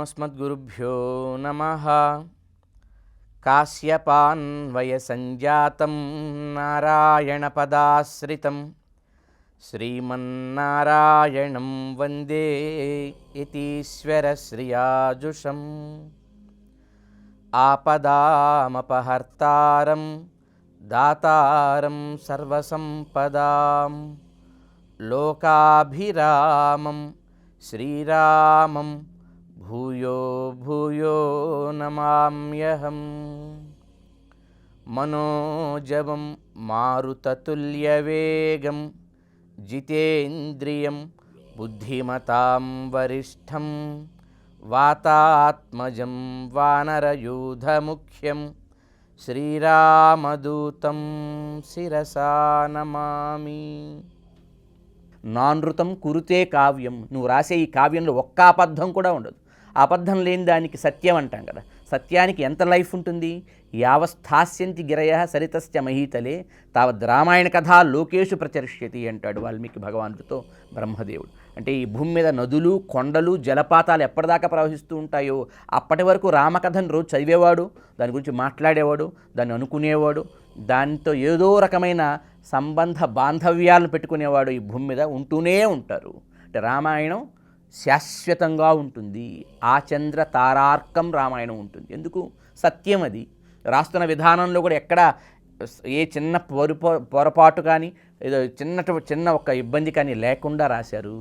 अस्मद्गुरुभ्यो नमः। काश्यपान्वयसञ्जातं नारायणपदाश्रितं श्रीमन्नारायणं वन्दे यतीश्वरश्रियाजुषम्। आपदामपहर्तारं दातारं सर्वसम्पदां लोकाभिरामं श्रीरामं भूयो भूयो नमाम्यहम्। मनोजवं मारुततुल्यवेगं जितेन्द्रियं बुद्धिमतां वरिष्ठं वातात्मजं वानरयूथमुख्यं श्रीरामदूतं శిరసా నమామి। నానృతం కురుతే కావ్యం, నువ్వు రాసే ఈ కావ్యంలో ఒక్క అబద్ధం కూడా ఉండదు. అబద్ధం లేని దానికి సత్యం అంటాం కదా. సత్యానికి ఎంత లైఫ్ ఉంటుంది? యావస్థాస్యంతి గిరయ సరితస్య మహీతలే తావద్ రామాయణ కథా లోకేషు ప్రచరిష్యతి అంటాడు వాల్మీకి భగవానుడితో బ్రహ్మదేవుడు. అంటే ఈ భూమి మీద నదులు, కొండలు, జలపాతాలు ఎప్పటిదాకా ప్రవహిస్తూ ఉంటాయో అప్పటి వరకు రామకథను రోజు చదివేవాడు, దాని గురించి మాట్లాడేవాడు, దాన్ని అనుకునేవాడు, దాంతో ఏదో రకమైన సంబంధ బాంధవ్యాలను పెట్టుకునేవాడు ఈ భూమి మీద ఉంటూనే ఉంటారు. అంటే రామాయణం శాశ్వతంగా ఉంటుంది. ఆ చంద్ర తారార్కం రామాయణం ఉంటుంది. ఎందుకు? సత్యం అది. రాస్తున్న విధానంలో కూడా ఎక్కడ ఏ చిన్న పొరపాటు కానీ ఏదో చిన్న ఒక ఇబ్బంది కానీ లేకుండా రాశారు.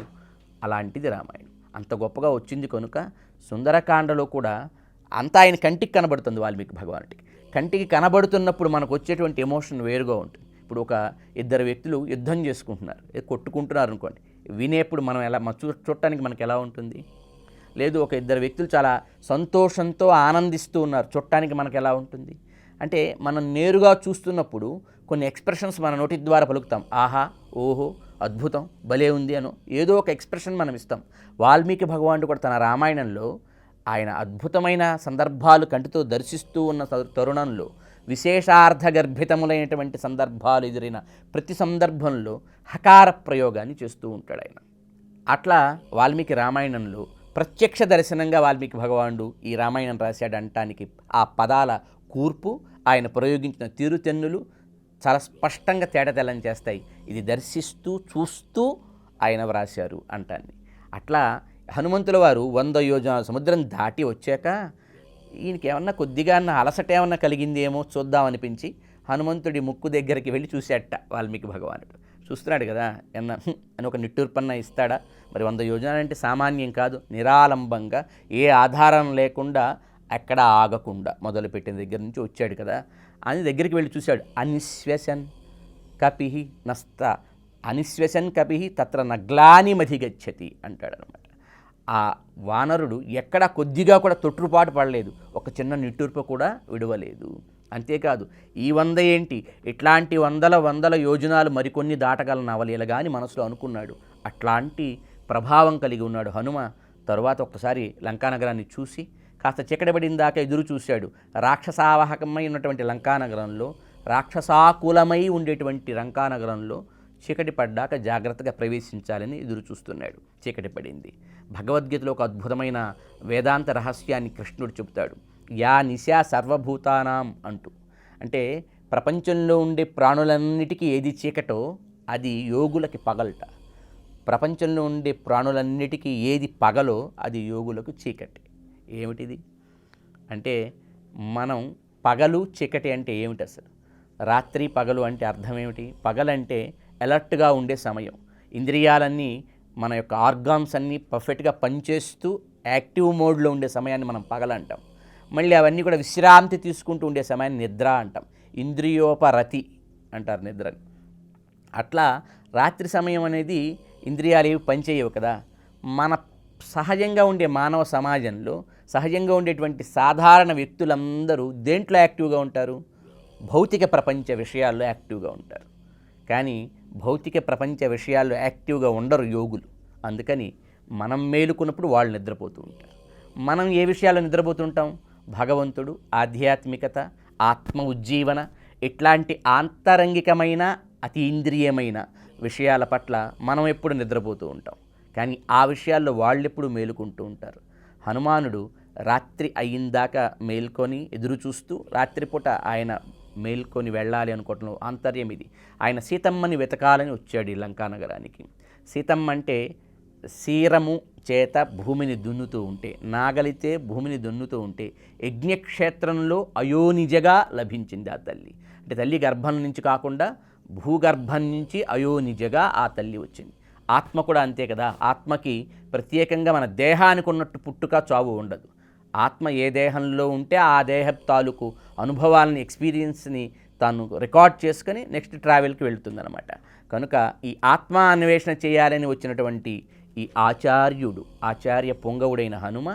అలాంటిది రామాయణం. అంత గొప్పగా వచ్చింది కనుక సుందరకాండలో కూడా అంతా ఆయన కంటికి కనబడుతుంది. వాల్మీకి భగవానుడికి కంటికి కనబడుతున్నప్పుడు మనకు వచ్చేటువంటి ఎమోషన్ వేరుగా ఉంటుంది. ఇప్పుడు ఒక ఇద్దరు వ్యక్తులు యుద్ధం చేసుకుంటున్నారు, కొట్టుకుంటున్నారు అనుకోండి, వినేప్పుడు మనం ఎలా చూడటానికి మనకు ఎలా ఉంటుంది? లేదు, ఒక ఇద్దరు వ్యక్తులు చాలా సంతోషంతో ఆనందిస్తూ ఉన్నారు, చూడటానికి మనకు ఎలా ఉంటుంది? అంటే మనం నేరుగా చూస్తున్నప్పుడు కొన్ని ఎక్స్ప్రెషన్స్ మన నోటి ద్వారా పలుకుతాం. ఆహా, ఓహో, అద్భుతం, భలే ఉంది అనో ఏదో ఒక ఎక్స్ప్రెషన్ మనం ఇస్తాం. వాల్మీకి భగవానుడు కూడా తన రామాయణంలో ఆయన అద్భుతమైన సందర్భాలు కంటితో దర్శిస్తూ ఉన్న తరుణంలో విశేషార్థగర్భితములైనటువంటి సందర్భాలు ఎదురైన ప్రతి సందర్భంలో హకార ప్రయోగాన్ని చేస్తూ ఉంటాడు ఆయన. అట్లా వాల్మీకి రామాయణంలో ప్రత్యక్ష దర్శనంగా వాల్మీకి భగవానుడు ఈ రామాయణం రాశాడు అనటానికి ఆ పదాల కూర్పు, ఆయన ప్రయోగించిన తీరుతెన్నులు చాలా స్పష్టంగా తేటతెల్లం చేస్తాయి. ఇది దర్శిస్తూ చూస్తూ ఆయన వ్రాశారు అంటాన్ని. అట్లా హనుమంతుల వారు 100 యోజనాల సముద్రం దాటి వచ్చాక ఈయనకి ఏమన్నా కొద్దిగా అలసట ఏమన్నా కలిగిందేమో చూద్దామనిపించి హనుమంతుడి ముక్కు దగ్గరికి వెళ్ళి చూసేట వాల్మీకి భగవానుడు. చూస్తున్నాడు కదా, అని ఒక నిట్టూర్పన్న ఇస్తాడా? మరి 100 యోజనాలంటే సామాన్యం కాదు. నిరాలంబంగా ఏ ఆధారం లేకుండా ఎక్కడ ఆగకుండా మొదలుపెట్టిన దగ్గర నుంచి వచ్చాడు కదా అని దగ్గరికి వెళ్ళి చూశాడు. అనిశ్వసన్ కపిహి నస్త అనిశ్వసన్ కపిహి తత్ర నగ్లాని మధిగచ్చతి అంటాడు అనమాట. ఆ వానరుడు ఎక్కడా కొద్దిగా కూడా తొట్టుపాటు పడలేదు, ఒక చిన్న నిట్టూర్పు కూడా విడవలేదు. అంతేకాదు, ఈ 100 ఏంటి, ఇట్లాంటి వందల యోజనాలు మరికొన్ని దాటగల నవలీలుగా అని మనసులో అనుకున్నాడు. అట్లాంటి ప్రభావం కలిగి ఉన్నాడు హనుమ. తరువాత ఒక్కసారి లంకానగరాన్ని చూసి కాస్త చికటబడిన దాకా ఎదురు చూశాడు. రాక్షసావాహకమై ఉన్నటువంటి లంకానగరంలో, రాక్షసాకులమై ఉండేటువంటి లంకానగరంలో చీకటి పడ్డాక జాగ్రత్తగా ప్రవేశించాలని ఎదురు చూస్తున్నాడు. చీకటి పడింది. భగవద్గీతలో ఒక అద్భుతమైన వేదాంత రహస్యాన్ని కృష్ణుడు చెబుతాడు. యా నిశా సర్వభూతానాం అంటూ. అంటే ప్రపంచంలో ఉండే ప్రాణులన్నిటికీ ఏది చీకటో అది యోగులకి పగలట. ప్రపంచంలో ఉండే ప్రాణులన్నిటికీ ఏది పగలో అది యోగులకు చీకటి. ఏమిటిది అంటే, మనం పగలు చీకటి అంటే ఏమిటి అసలు? రాత్రి పగలు అంటే అర్థం ఏమిటి? పగలంటే అలర్ట్గా ఉండే సమయం, ఇంద్రియాలన్నీ మన యొక్క ఆర్గాన్స్ అన్నీ పర్ఫెక్ట్గా పనిచేస్తూ యాక్టివ్ మోడ్లో ఉండే సమయాన్ని మనం పగలంటాం. మళ్ళీ అవన్నీ కూడా విశ్రాంతి తీసుకుంటూ ఉండే సమయాన్ని నిద్ర అంటాం. ఇంద్రియోపరతి అంటారు నిద్రని. అట్లా రాత్రి సమయం అనేది ఇంద్రియాలు ఏవి పనిచేయవు కదా. మన సహజంగా ఉండే మానవ సమాజంలో సహజంగా ఉండేటువంటి సాధారణ వ్యక్తులందరూ దేంట్లో యాక్టివ్గా ఉంటారు? భౌతిక ప్రపంచ విషయాల్లో యాక్టివ్గా ఉంటారు. కానీ భౌతిక ప్రపంచ విషయాల్లో యాక్టివ్గా ఉండరు యోగులు. అందుకని మనం మేలుకున్నప్పుడు వాళ్ళు నిద్రపోతూ ఉంటారు. మనం ఏ విషయాల్లో నిద్రపోతుంటాం? భగవంతుడు, ఆధ్యాత్మికత, ఆత్మ ఉజ్జీవన, ఇట్లాంటి ఆంతరంగికమైన అతీంద్రియమైన విషయాల పట్ల మనం ఎప్పుడు నిద్రపోతూ ఉంటాం. కానీ ఆ విషయాల్లో వాళ్ళు ఎప్పుడు మేలుకుంటూ ఉంటారు. హనుమానుడు రాత్రి అయ్యిందాక మేల్కొని ఎదురు చూస్తూ రాత్రిపూట ఆయన మేల్కొని వెళ్ళాలి అనుకోవటం ఆంతర్యం ఇది. ఆయన సీతమ్మని వెతకాలని వచ్చాడు ఈ లంకానగరానికి. సీతమ్మ అంటే శీరము చేత భూమిని దున్నుతూ ఉంటే, నాగలితే భూమిని దున్నుతూ ఉంటే యజ్ఞక్షేత్రంలో అయోనిజగా లభించింది ఆ తల్లి. అంటే తల్లి గర్భం నుంచి కాకుండా భూగర్భం నుంచి అయోనిజగా ఆ తల్లి వచ్చింది. ఆత్మ కూడా అంతే కదా. ఆత్మకి ప్రత్యేకంగా మన దేహానికి ఉన్నట్టు పుట్టుక చావు ఉండదు. ఆత్మ ఏ దేహంలో ఉంటే ఆ దేహ తాలూకు అనుభవాలని, ఎక్స్పీరియన్స్ని తాను రికార్డ్ చేసుకొని నెక్స్ట్ ట్రావెల్కి వెళుతుందన్నమాట. కనుక ఈ ఆత్మ అన్వేషణ చేయాలని వచ్చినటువంటి ఈ ఆచార్య పొంగవుడైన హనుమ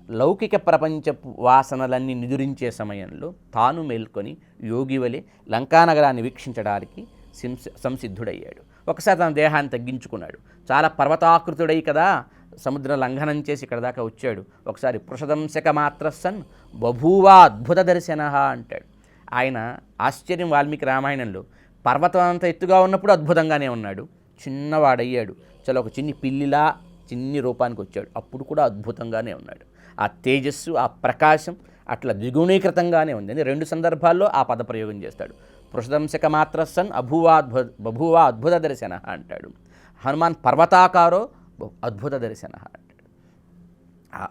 లౌకిక ప్రపంచపు వాసనలన్నీ నిదురించే సమయంలో తాను మేల్కొని యోగివలే లంకానగరాన్ని వీక్షించడానికి సంసిద్ధుడయ్యాడు. ఒకసారి తన దేహాన్ని తగ్గించుకున్నాడు. చాలా పర్వతాకృతుడై కదా సముద్ర లంఘనం చేసి ఇక్కడ దాకా వచ్చాడు. ఒకసారి పృషదంశక మాత్ర సన్ బభూవా అద్భుత దర్శన అంటాడు. ఆయన ఆశ్చర్యం వాల్మీకి రామాయణంలో పర్వతం అంత ఎత్తుగా ఉన్నప్పుడు అద్భుతంగానే ఉన్నాడు. చిన్నవాడయ్యాడు, చాలా ఒక చిన్ని చిన్ని రూపానికి వచ్చాడు, అప్పుడు కూడా అద్భుతంగానే ఉన్నాడు. ఆ తేజస్సు, ఆ ప్రకాశం అట్లా ద్విగుణీకృతంగానే ఉంది. అని 2 సందర్భాల్లో ఆ పదప్రయోగం చేస్తాడు. పృషదంశక మాత్ర సన్ బభూవా అద్భుత దర్శన అంటాడు. హనుమాన్ పర్వతాకారో అద్భుత దర్శన అంటాడు.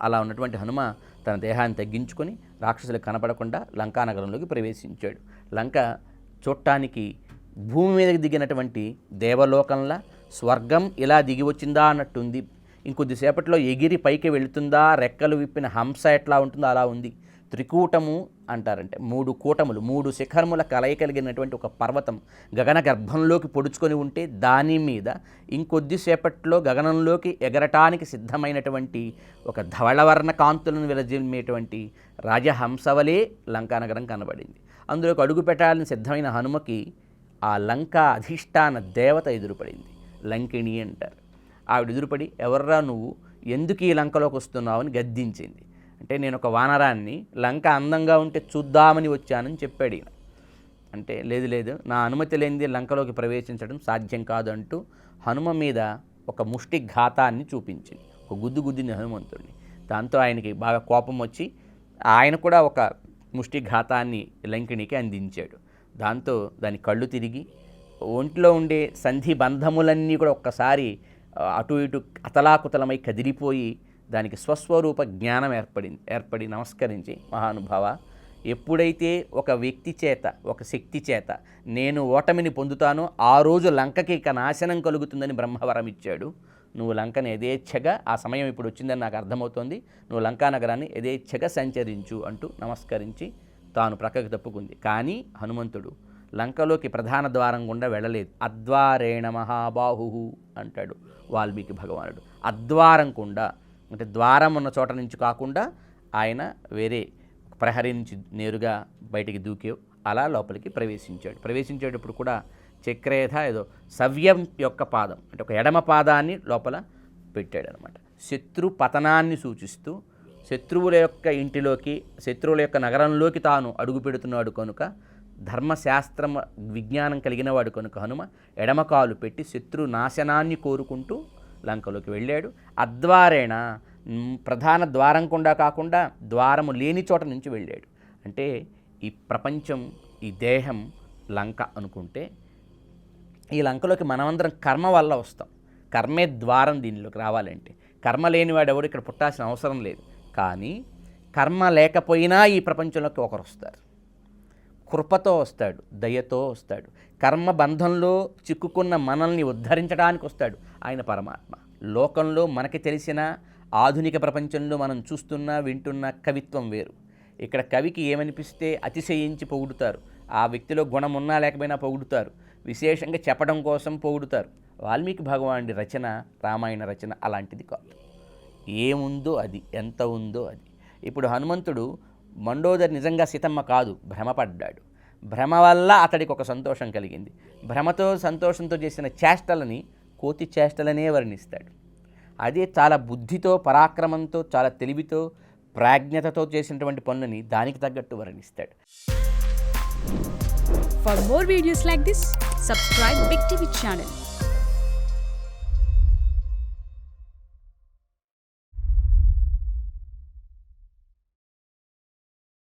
అలా ఉన్నటువంటి హనుమ తన దేహాన్ని తగ్గించుకొని రాక్షసులకు కనపడకుండా లంకానగరంలోకి ప్రవేశించాడు. లంక చూడటానికి భూమి మీదకి దిగినటువంటి దేవలోకంలా, స్వర్గం ఇలా దిగి వచ్చిందా అన్నట్టుంది. ఇంకొద్దిసేపట్లో ఎగిరి పైకి వెళుతుందా, రెక్కలు విప్పిన హంస ఎట్లా ఉంటుందో అలా ఉంది. త్రికూటము అంటారంటే 3 కూటములు, 3 శిఖరముల కలయి కలిగినటువంటి ఒక పర్వతం గగన గర్భంలోకి పొడుచుకొని ఉంటే దాని మీద ఇంకొద్దిసేపట్లో గగనంలోకి ఎగరటానికి సిద్ధమైనటువంటి ఒక ధవళవర్ణ కాంతులను విరజిమ్మేటువంటి రాజహంసవలే లంకానగరం కనబడింది. అందులోకి అడుగు పెట్టాలని సిద్ధమైన హనుమకి ఆ లంక అధిష్టాన దేవత ఎదురుపడింది. లంకిణి అంటారు. ఆవిడ ఎదురుపడి, ఎవర్రా నువ్వు, ఎందుకు ఈ లంకలోకి వస్తున్నావు అని గద్దించింది. అంటే నేను ఒక వానరాన్ని, లంక అందంగా ఉంటే చూద్దామని వచ్చానని చెప్పాడు ఈయన. అంటే లేదు నా అనుమతి లేనిది లంకలోకి ప్రవేశించడం సాధ్యం కాదు అంటూ హనుమ మీద ఒక ముష్టి ఘాతాన్ని చూపించింది. ఒక గుద్దుని హనుమంతుడిని. దాంతో ఆయనకి బాగా కోపం వచ్చి ఆయన కూడా ఒక ముష్టి ఘాతాన్ని లంకిణికి అందించాడు. దాంతో దాని కళ్ళు తిరిగి ఒంట్లో ఉండే సంధి బంధములన్నీ కూడా అటు ఇటు అతలాకుతలమై కదిలిపోయి దానికి స్వస్వరూప జ్ఞానం ఏర్పడి నమస్కరించి, మహానుభావ, ఎప్పుడైతే ఒక వ్యక్తి చేత, ఒక శక్తి చేత నేను ఓటమిని పొందుతానో ఆ రోజు లంకకి ఇక నాశనం కలుగుతుందని బ్రహ్మవరం ఇచ్చాడు. నువ్వు లంకని యథేచ్ఛగా, ఆ సమయం ఇప్పుడు వచ్చిందని నాకు అర్థమవుతోంది, నువ్వు లంకానగరాన్ని యథేచ్ఛగా సంచరించు అంటూ నమస్కరించి తాను ప్రక్కకు తప్పుకుంది. కానీ హనుమంతుడు లంకలోకి ప్రధాన ద్వారం గుండా వెళ్ళలేదు. అద్వారేణ మహాబాహు అంటాడు వాల్మీకి భగవానుడు. అద్వారం గుండా అంటే ద్వారం ఉన్న చోట నుంచి కాకుండా ఆయన వేరే ప్రహరీ నుంచి నేరుగా బయటికి దూకే అలా లోపలికి ప్రవేశించేటప్పుడు కూడా చక్రేధ ఏదో సవ్యం యొక్క పాదం అంటే ఒక ఎడమ పాదాన్ని లోపల పెట్టాడనమాట. శత్రు పతనాన్ని సూచిస్తూ శత్రువుల యొక్క ఇంటిలోకి, శత్రువుల యొక్క నగరంలోకి తాను అడుగు పెడుతున్నాడు కనుక, ధర్మశాస్త్రం విజ్ఞానం కలిగిన వాడు కనుక హనుమ ఎడమ కాలు పెట్టి శత్రు నాశనాన్ని కోరుకుంటూ లంకలోకి వెళ్ళాడు. అద్వారేణ ప్రధాన ద్వారం కూడా కాకుండా ద్వారము లేని చోట నుంచి వెళ్ళాడు. అంటే ఈ ప్రపంచం, ఈ దేహం లంక అనుకుంటే, ఈ లంకలోకి మనమందరం కర్మ వల్ల వస్తాం. కర్మే ద్వారం దీనిలోకి రావాలంటే. కర్మ లేనివాడు ఎవడు ఇక్కడ పుట్టాల్సిన అవసరం లేదు. కానీ కర్మ లేకపోయినా ఈ ప్రపంచంలోకి ఒకరు వస్తారు. కృపతో వస్తాడు, దయతో వస్తాడు. కర్మ బంధంలో చిక్కుకున్న మనల్ని ఉద్ధరించడానికి వస్తాడు ఆయన పరమాత్మ. లోకంలో మనకి తెలిసిన ఆధునిక ప్రపంచంలో మనం చూస్తున్న వింటున్న కవిత్వం వేరు. ఇక్కడ కవికి ఏమనిపిస్తే అతిశయించి పొగుడుతారు. ఆ వ్యక్తిలో గుణం ఉన్నా లేకపోయినా పొగుడుతారు. విశేషంగా చెప్పడం కోసం పొగుడుతారు. వాల్మీకి భగవానుడి రచన, రామాయణ రచన అలాంటిది కాదు. ఏముందో అది, ఎంత ఉందో అది. ఇప్పుడు హనుమంతుడు మండోదరి నిజంగా సీతమ్మ కాదు, భ్రమపడ్డాడు. భ్రమ వల్ల అతడికి ఒక సంతోషం కలిగింది. భ్రమతో సంతోషంతో చేసిన చేష్టలని కోతి చేష్టలనే వర్ణిస్తాడు. అదే చాలా బుద్ధితో, పరాక్రమంతో, చాలా తెలివితో, ప్రాజ్ఞతతో చేసినటువంటి పనులని దానికి తగ్గట్టు వర్ణిస్తాడు. For more videos like this, subscribe Big TV channel.